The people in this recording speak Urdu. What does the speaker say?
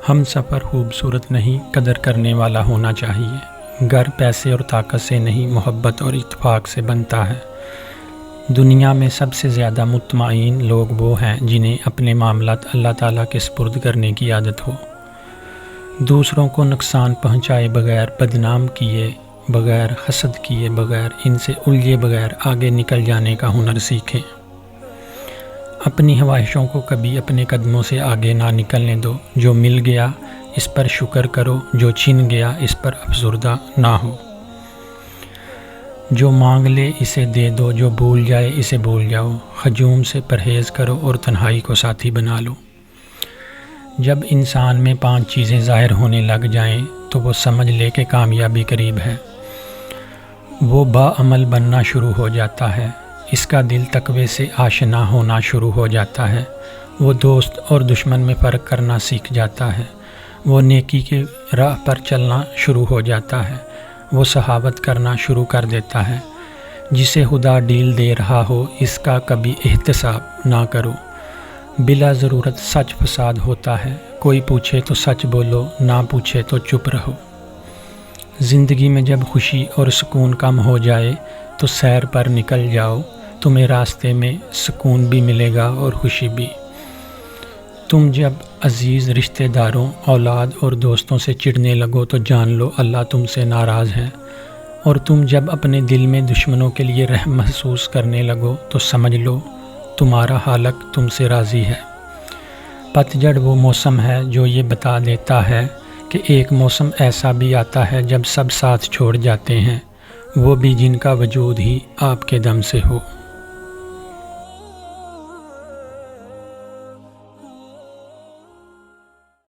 ہم سفر خوبصورت نہیں، قدر کرنے والا ہونا چاہیے۔ گھر پیسے اور طاقت سے نہیں، محبت اور اتفاق سے بنتا ہے۔ دنیا میں سب سے زیادہ مطمئن لوگ وہ ہیں جنہیں اپنے معاملات اللہ تعالیٰ کے سپرد کرنے کی عادت ہو۔ دوسروں کو نقصان پہنچائے بغیر، بدنام کیے بغیر، حسد کیے بغیر، ان سے الجھے بغیر آگے نکل جانے کا ہنر سیکھیں۔ اپنی خواہشوں کو کبھی اپنے قدموں سے آگے نہ نکلنے دو۔ جو مل گیا اس پر شکر کرو، جو چھن گیا اس پر افسردہ نہ ہو۔ جو مانگ لے اسے دے دو، جو بھول جائے اسے بھول جاؤ۔ ہجوم سے پرہیز کرو اور تنہائی کو ساتھی بنا لو۔ جب انسان میں 5 چیزیں ظاہر ہونے لگ جائیں تو وہ سمجھ لے کہ کامیابی قریب ہے۔ وہ باعمل بننا شروع ہو جاتا ہے، اس کا دل تقوی سے آشنا ہونا شروع ہو جاتا ہے، وہ دوست اور دشمن میں فرق کرنا سیکھ جاتا ہے، وہ نیکی کے راہ پر چلنا شروع ہو جاتا ہے، وہ سخاوت کرنا شروع کر دیتا ہے۔ جسے خدا ڈیل دے رہا ہو اس کا کبھی احتساب نہ کرو۔ بلا ضرورت سچ فساد ہوتا ہے، کوئی پوچھے تو سچ بولو، نہ پوچھے تو چپ رہو۔ زندگی میں جب خوشی اور سکون کم ہو جائے تو سیر پر نکل جاؤ، تمہیں راستے میں سکون بھی ملے گا اور خوشی بھی۔ تم جب عزیز رشتہ داروں، اولاد اور دوستوں سے چڑھنے لگو تو جان لو اللہ تم سے ناراض ہے، اور تم جب اپنے دل میں دشمنوں کے لیے رحم محسوس کرنے لگو تو سمجھ لو تمہارا خالق تم سے راضی ہے۔ پتجھڑ وہ موسم ہے جو یہ بتا دیتا ہے کہ ایک موسم ایسا بھی آتا ہے جب سب ساتھ چھوڑ جاتے ہیں، وہ بھی جن کا وجود ہی آپ کے دم سے ہو۔